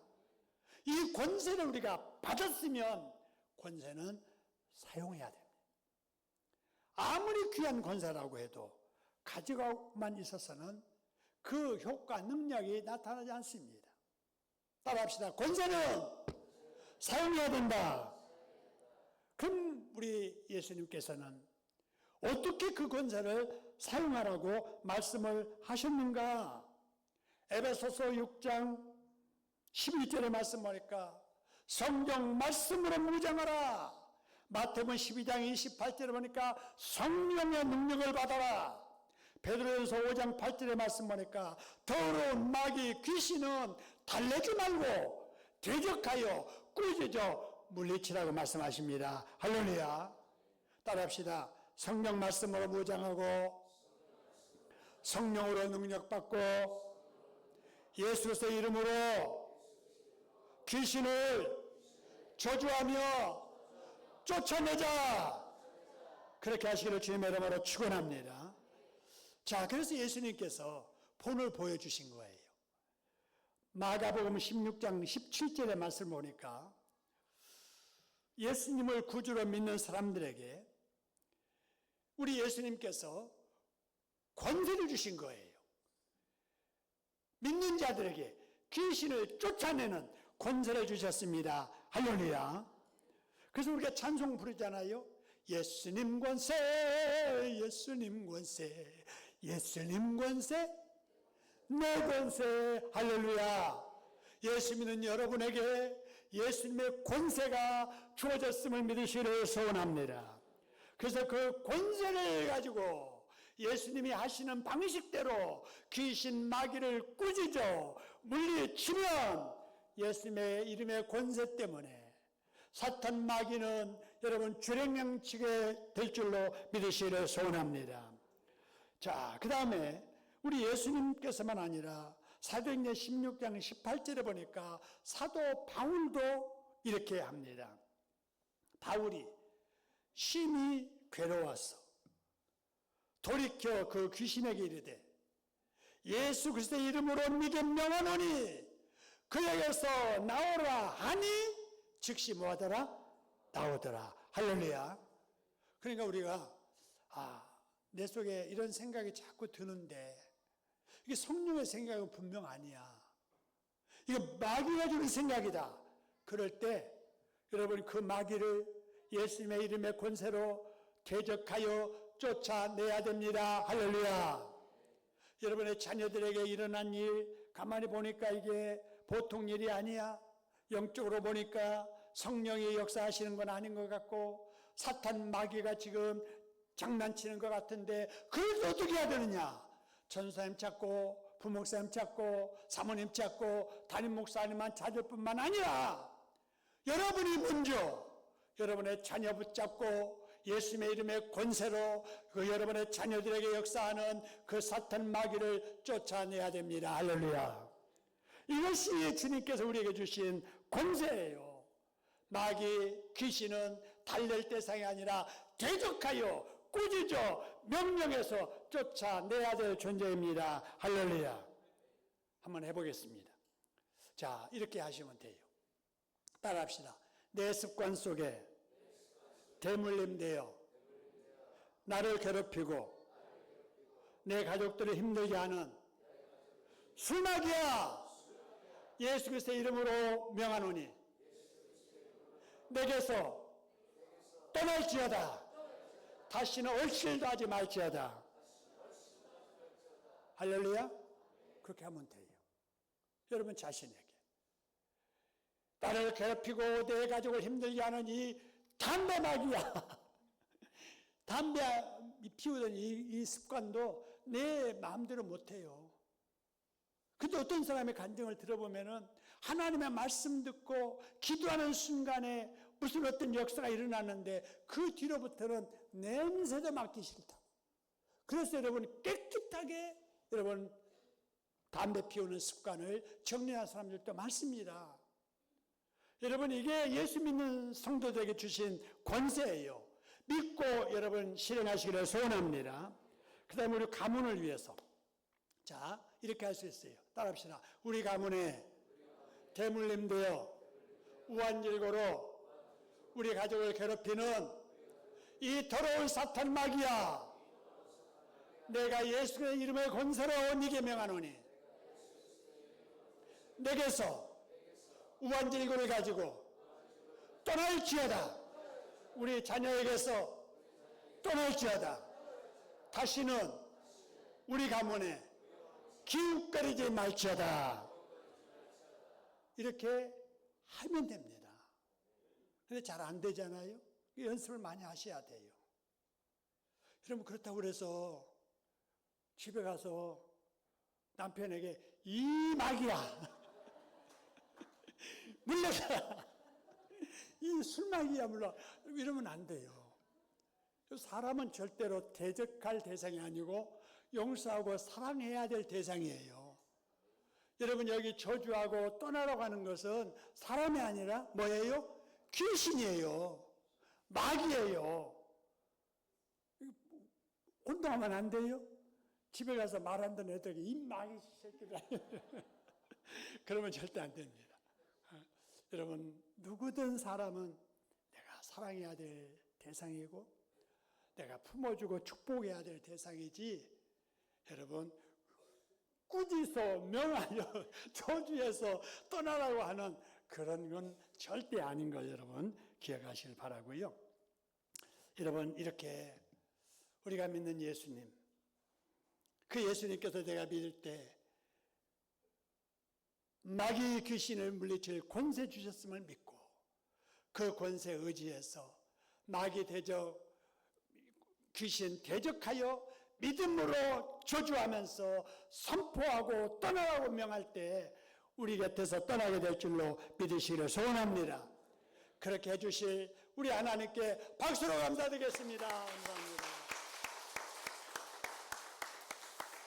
이 권세를 우리가 받았으면 권세는 사용해야 됩니다. 아무리 귀한 권세라고 해도 가지고만 있어서는 그 효과, 능력이 나타나지 않습니다. 따라합시다. 권세는 사용해야 된다. 그럼 우리 예수님께서는 어떻게 그 권세를 사용하라고 말씀을 하셨는가? 에베소서 6장 11절의 말씀 보니까 성경 말씀으로 무장하라. 마태복음 12장 28절에 보니까 성령의 능력을 받아라. 베드로전서 5장 8절의 말씀 보니까 더러운 마귀 귀신은 달래지 말고 대적하여 꾸짖어 물리치라고 말씀하십니다. 할렐루야. 따라합시다. 성령 말씀으로 무장하고 성령으로 능력받고 예수 그리스도의 이름으로 귀신을 저주하며 쫓아내자. 그렇게 하시기를 주님의 이름으로 축원합니다. 자, 그래서 예수님께서 본을 보여주신 거예요. 마가복음 16장 17절의 말씀을 보니까 예수님을 구주로 믿는 사람들에게 우리 예수님께서 권세를 주신 거예요. 믿는 자들에게 귀신을 쫓아내는 권세를 주셨습니다. 할렐루야. 그래서 우리가 찬송 부르잖아요. 예수님 권세, 예수님 권세, 예수님 권세, 내 권세. 할렐루야. 예수 믿는 여러분에게 예수님의 권세가 주어졌음을 믿으시기를 소원합니다. 그래서 그 권세를 가지고 예수님이 하시는 방식대로 귀신 마귀를 꾸짖어 물리치면 예수님의 이름의 권세 때문에 사탄 마귀는 여러분 주랭명치게 될 줄로 믿으시기를 소원합니다. 자, 그 다음에 우리 예수님께서만 아니라 사도행전 16장 18절에 보니까 사도 바울도 이렇게 합니다. 바울이 심히 괴로워서 돌이켜 그 귀신에게 이르되 예수 그리스도의 이름으로 네게 명하노니 그에게서 나오라 하니 즉시 뭐하더라? 나오더라. 할렐루야. 그러니까 우리가 내 속에 이런 생각이 자꾸 드는데 이게 성령의 생각은 분명 아니야. 이거 마귀가 주는 생각이다. 그럴 때 여러분 그 마귀를 예수님의 이름의 권세로 대적하여 쫓아내야 됩니다. 할렐루야. 여러분의 자녀들에게 일어난 일 가만히 보니까 이게 보통 일이 아니야. 영적으로 보니까 성령이 역사하시는 건 아닌 것 같고 사탄 마귀가 지금 장난치는 것 같은데 그래서 어떻게 해야 되느냐? 전사님 찾고 부목사님 찾고 사모님 찾고 담임 목사님만 찾을 뿐만 아니라 여러분이 먼저 여러분의 자녀 붙잡고 예수님의 이름의 권세로 그 여러분의 자녀들에게 역사하는 그 사탄 마귀를 쫓아내야 됩니다. 할렐루야. 이것이 주님께서 우리에게 주신 권세예요. 마귀 귀신은 달랠 대상이 아니라 대적하여 꾸짖어 명령해서 쫓아내야 될 존재입니다. 할렐루야. 한번 해보겠습니다. 자, 이렇게 하시면 돼요. 따라합시다. 내 습관 속에 대물림되어 나를 괴롭히고 내 가족들을 힘들게 하는 술마귀야, 예수 그리스도의 이름으로 명하노니 내게서 떠날지어다. 다시는 얼씬도 하지 말지어다. 할렐루야. 그렇게 하면 돼요. 여러분 자신에게 나를 괴롭히고 내 가족을 힘들게 하는 이 담배마귀야, 담배 피우던 이 습관도 내 마음대로 못해요. 근데 어떤 사람의 간증을 들어보면은 하나님의 말씀 듣고 기도하는 순간에 무슨 어떤 역사가 일어나는데 그 뒤로부터는 냄새도 맡기 싫다고. 그래서 여러분 깨끗하게 여러분 담배 피우는 습관을 정리한 사람들도 많습니다. 여러분 이게 예수 믿는 성도들에게 주신 권세예요. 믿고 여러분 실행하시기를 소원합니다. 그 다음에 우리 가문을 위해서 자 이렇게 할 수 있어요. 따라합시다. 우리 가문에 대물림 되어 우한질고로 우리 가족을 괴롭히는 이 더러운 사탄 마귀야, 내가 예수의 이름의 권세로 네게 명하노니 내게서 우한질고를 가지고 떠날지어다. 우리 자녀에게서 떠날지어다. 다시는 우리 가문에 기웃거리지 말지어다. 이렇게 하면 됩니다. 근데 잘 안 되잖아요. 연습을 많이 하셔야 돼요. 여러분 그렇다고 그래서 집에 가서 남편에게 이 마귀야 물러가라, 이 술마귀야 물러, 이러면 안 돼요. 사람은 절대로 대적할 대상이 아니고 용서하고 사랑해야 될 대상이에요. 여러분 여기 저주하고 떠나라고 하는 것은 사람이 아니라 뭐예요? 귀신이에요. 마귀예요. 운동하면 안 돼요? 집에 가서 말 안 듣는 애들에게 이 마귀 새끼들 그러면 절대 안 됩니다. 여러분 누구든 사람은 내가 사랑해야 될 대상이고 내가 품어주고 축복해야 될 대상이지, 여러분 꾸짖어 명하여 저주해서 떠나라고 하는 그런 건 절대 아닌 걸 여러분 기억하시길 바라고요. 여러분 이렇게 우리가 믿는 예수님, 그 예수님께서 내가 믿을 때 마귀 귀신을 물리칠 권세 주셨음을 믿고 그 권세에 의지해서 마귀 대적 귀신 대적하여 믿음으로 저주하면서 선포하고 떠나라고 명할 때 우리 곁에서 떠나게 될 줄로 믿으시기를 소원합니다. 그렇게 해주실 우리 하나님께 박수로 감사드리겠습니다. 감사합니다.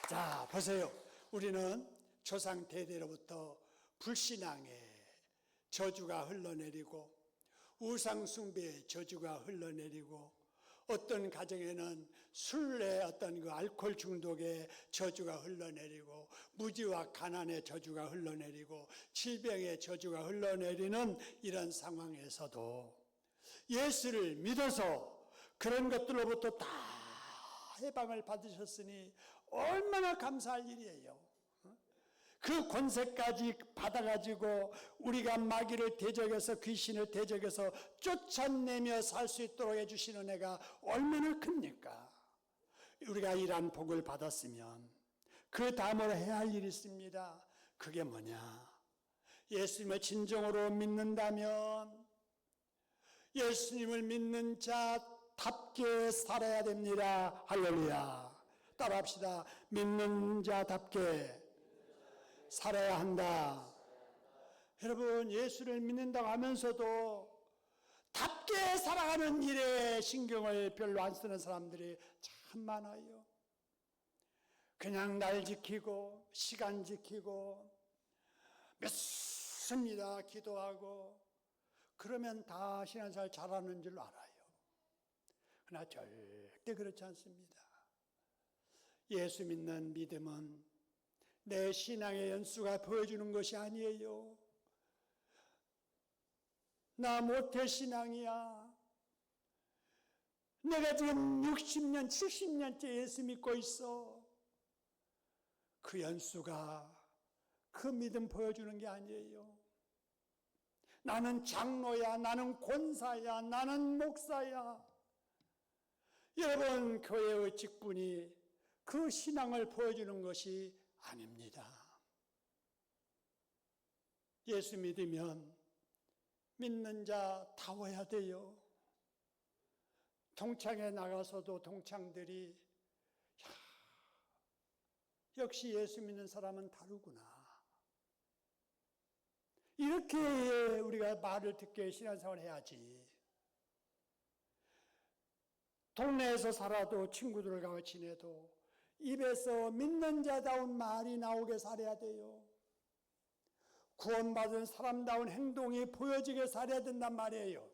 자 보세요. 우리는 조상 대대로부터 불신앙의 저주가 흘러내리고 우상 숭배의 저주가 흘러내리고 어떤 가정에는 술의 어떤 그 알코올 중독의 저주가 흘러내리고 무지와 가난의 저주가 흘러내리고 질병의 저주가 흘러내리는 이런 상황에서도 예수를 믿어서 그런 것들로부터 다 해방을 받으셨으니 얼마나 감사할 일이에요. 그 권세까지 받아가지고 우리가 마귀를 대적해서 귀신을 대적해서 쫓아내며 살 수 있도록 해주시는 은혜가 얼마나 큽니까? 우리가 이러한 복을 받았으면 그 다음으로 해야 할 일이 있습니다. 그게 뭐냐? 예수님을 진정으로 믿는다면 예수님을 믿는 자답게 살아야 됩니다. 할렐루야. 따라합시다. 믿는 자답게 살아야 한다. 여러분 예수를 믿는다고 하면서도 답게 살아가는 일에 신경을 별로 안 쓰는 사람들이 참 많아요. 그냥 날 지키고 시간 지키고 믿습니다 기도하고 그러면 다 신앙생활 잘하는 줄 알아요. 그러나 절대 그렇지 않습니다. 예수 믿는 믿음은 내 신앙의 연수가 보여주는 것이 아니에요. 나 모태 신앙이야. 내가 지금 60년, 70년째 예수 믿고 있어. 그 연수가 그 믿음 보여주는 게 아니에요. 나는 장로야, 나는 권사야, 나는 목사야. 여러분, 교회의 직분이 그 신앙을 보여주는 것이 아닙니다. 예수 믿으면 믿는 자 다워야 돼요. 동창회 나가서도 동창들이 역시 예수 믿는 사람은 다르구나. 이렇게 우리가 말을 듣게 신앙생활을 해야지. 동네에서 살아도 친구들과 지내도 입에서 믿는 자다운 말이 나오게 살아야 돼요. 구원받은 사람다운 행동이 보여지게 살아야 된단 말이에요.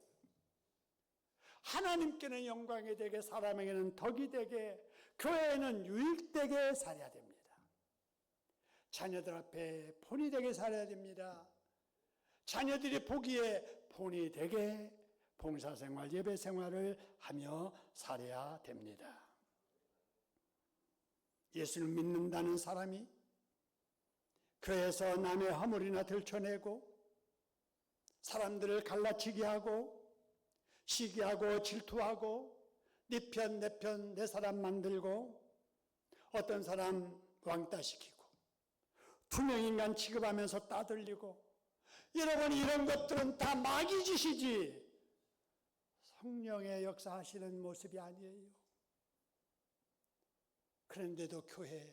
하나님께는 영광이 되게, 사람에게는 덕이 되게, 교회에는 유익되게 살아야 됩니다. 자녀들 앞에 본이 되게 살아야 됩니다. 자녀들이 보기에 본이 되게 봉사생활, 예배생활을 하며 살아야 됩니다. 예수를 믿는다는 사람이 교회에서 남의 허물이나 들춰내고 사람들을 갈라치게 하고 시기하고 질투하고 네 편 내 편 내 사람 만들고 어떤 사람 왕따시키고 투명인간 취급하면서 따돌리고, 여러분, 이런 것들은 다 마귀 짓이지 성령의 역사하시는 모습이 아니에요. 그런데도 교회에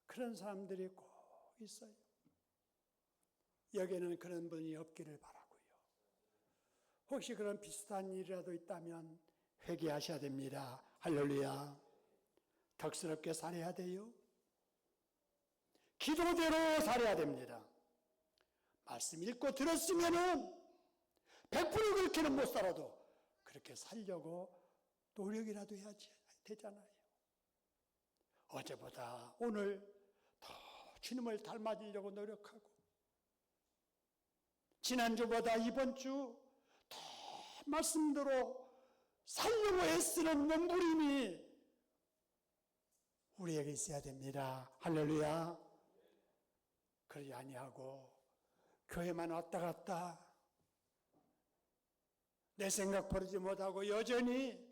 그런 사람들이 꼭 있어요. 여기에는 그런 분이 없기를 바라고요. 혹시 그런 비슷한 일이라도 있다면 회개하셔야 됩니다. 할렐루야. 덕스럽게 살아야 돼요. 기도대로 살아야 됩니다. 말씀 읽고 들었으면은 100% 그렇게는 못 살아도 그렇게 살려고 노력이라도 해야지 되잖아요. 어제보다 오늘 더 주님을 닮아지려고 노력하고, 지난주보다 이번 주 더 말씀대로 살려고 애쓰는 몸부림이 우리에게 있어야 됩니다. 할렐루야. 그러지 아니하고 교회만 왔다 갔다 내 생각 버리지 못하고 여전히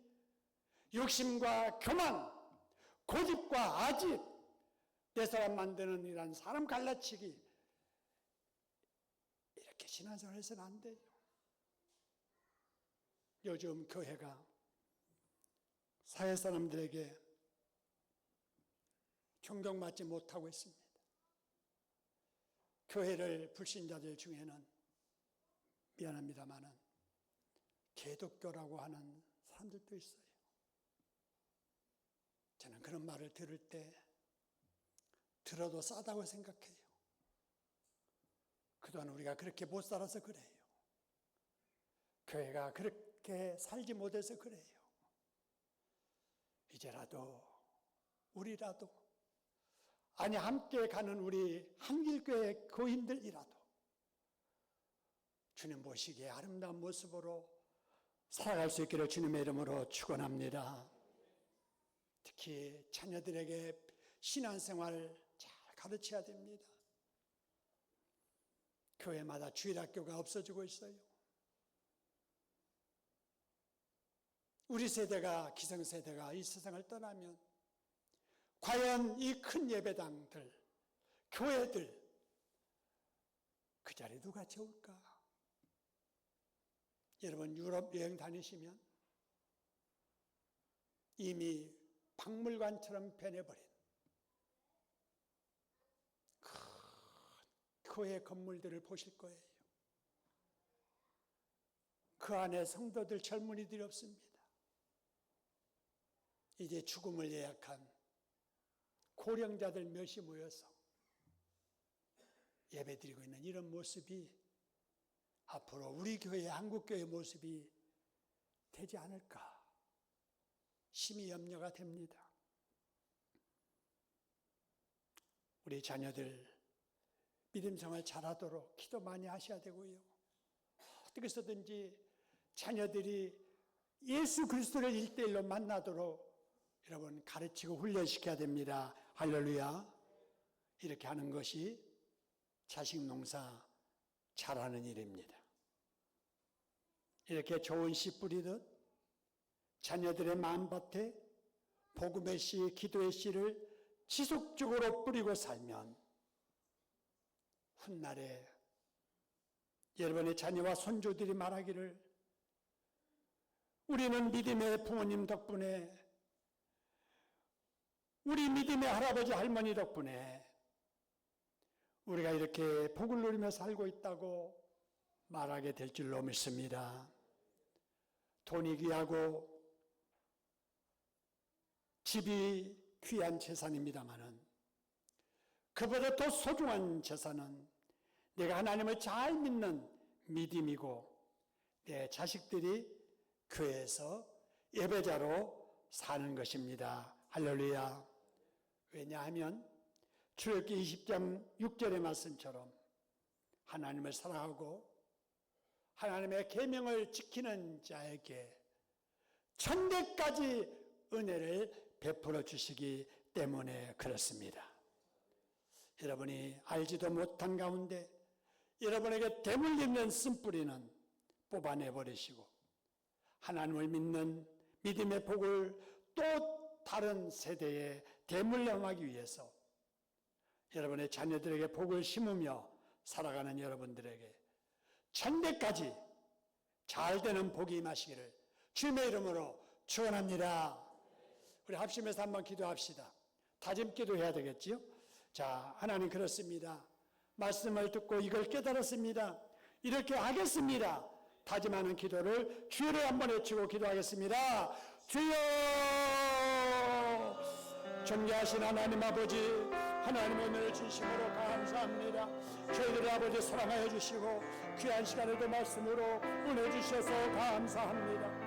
욕심과 교만, 고집과 아집, 내 사람 만드는 이란 사람 갈라치기, 이렇게 신앙생활 해서는 안 돼요. 요즘 교회가 사회 사람들에게 존경받지 못하고 있습니다. 교회를 불신자들 중에는 미안합니다마는 개독교라고 하는 사람들도 있어요. 저는 그런 말을 들을 때 들어도 싸다고 생각해요. 그동안 우리가 그렇게 못 살아서 그래요. 교회가 그렇게 살지 못해서 그래요. 이제라도 우리라도, 아니 함께 가는 우리 한길교회 교인들이라도 주님 보시기에 아름다운 모습으로 살아갈 수 있기를 주님의 이름으로 축원합니다. 특히 자녀들에게 신앙생활을 잘 가르쳐야 됩니다. 교회마다 주일학교가 없어지고 있어요. 우리 세대가, 기성세대가 이 세상을 떠나면 과연 이 큰 예배당들, 교회들, 그 자리 누가 채울까? 여러분, 유럽 여행 다니시면 이미 박물관처럼 변해버린 큰 교회 건물들을 보실 거예요. 그 안에 성도들, 젊은이들이 없습니다. 이제 죽음을 예약한 고령자들 몇이 모여서 예배드리고 있는 이런 모습이 앞으로 우리 교회, 한국교회 모습이 되지 않을까 심히 염려가 됩니다. 우리 자녀들 믿음 생활 잘하도록 기도 많이 하셔야 되고요. 어떻게 해서든지 자녀들이 예수 그리스도를 1대1로 만나도록 여러분 가르치고 훈련시켜야 됩니다. 할렐루야. 이렇게 하는 것이 자식 농사 잘하는 일입니다. 이렇게 좋은 씨 뿌리듯 자녀들의 마음밭에 복음의 씨, 기도의 씨를 지속적으로 뿌리고 살면 훗날에 여러분의 자녀와 손주들이 말하기를 우리는 믿음의 부모님 덕분에, 우리 믿음의 할아버지 할머니 덕분에 우리가 이렇게 복을 누리며 살고 있다고 말하게 될 줄로 믿습니다. 돈이 귀하고 집이 귀한 재산입니다마는 그보다 더 소중한 재산은 내가 하나님을 잘 믿는 믿음이고 내 자식들이 교회에서 예배자로 사는 것입니다. 할렐루야. 왜냐하면 출애굽기 20장 6절의 말씀처럼 하나님을 사랑하고 하나님의 계명을 지키는 자에게 천대까지 은혜를 베풀어 주시기 때문에 그렇습니다. 여러분이 알지도 못한 가운데 여러분에게 대물리는 쓴뿌리는 뽑아내버리시고 하나님을 믿는 믿음의 복을 또 다른 세대에 대물림하기 위해서 여러분의 자녀들에게 복을 심으며 살아가는 여러분들에게 천대까지 잘되는 복이 임하시기를 주님의 이름으로 축원합니다. 우리 합심해서 한번 기도합시다. 다짐 기도해야 되겠지요? 자, 하나님 그렇습니다. 말씀을 듣고 이걸 깨달았습니다. 이렇게 하겠습니다. 다짐하는 기도를 주여를 한번 외치고 기도하겠습니다. 주여! 존귀하신 하나님 아버지, 하나님의 은혜를 진심으로 감사합니다. 저희들의 아버지 사랑하여 주시고 귀한 시간에도 말씀으로 은혜 주셔서 감사합니다.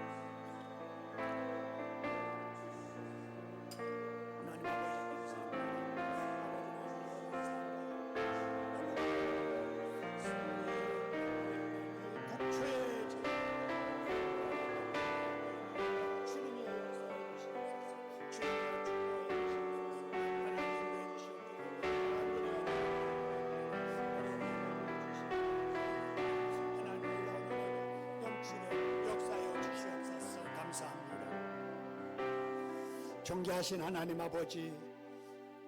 존귀하신 하나님 아버지,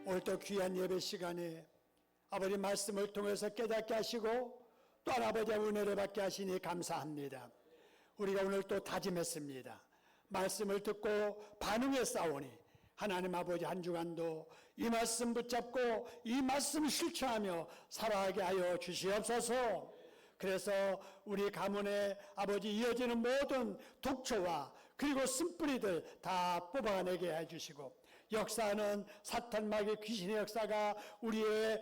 오늘도 귀한 예배 시간에 아버지 말씀을 통해서 깨닫게 하시고 또 아버지의 은혜를 받게 하시니 감사합니다. 우리가 오늘 또 다짐했습니다. 말씀을 듣고 반응했사오니 하나님 아버지 한 주간도 이 말씀 붙잡고 이 말씀 실천하며 살아가게 하여 주시옵소서. 그래서 우리 가문에 아버지 이어지는 모든 독초와 그리고 쓴뿌리들 다 뽑아내게 해주시고 역사는 사탄 마귀 귀신의 역사가 우리의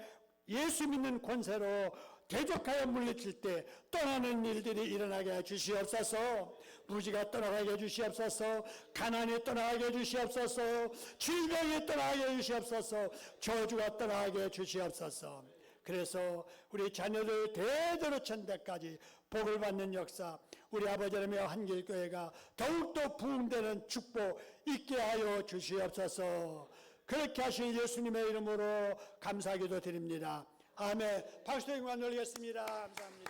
예수 믿는 권세로 대적하여 물리칠 때 떠나는 일들이 일어나게 해주시옵소서. 무지가 떠나가게 해주시옵소서. 가난이 떠나가게 해주시옵소서. 질병이 떠나가게 해주시옵소서. 저주가 떠나가게 해주시옵소서. 그래서 우리 자녀들 대대로 천대까지 복을 받는 역사, 우리 아버지라며 한길교회가 더욱더 부흥되는 축복 있게 하여 주시옵소서. 그렇게 하신 예수님의 이름으로 감사기도 드립니다. 아멘. 박수의 영광 돌리겠습니다. 감사합니다.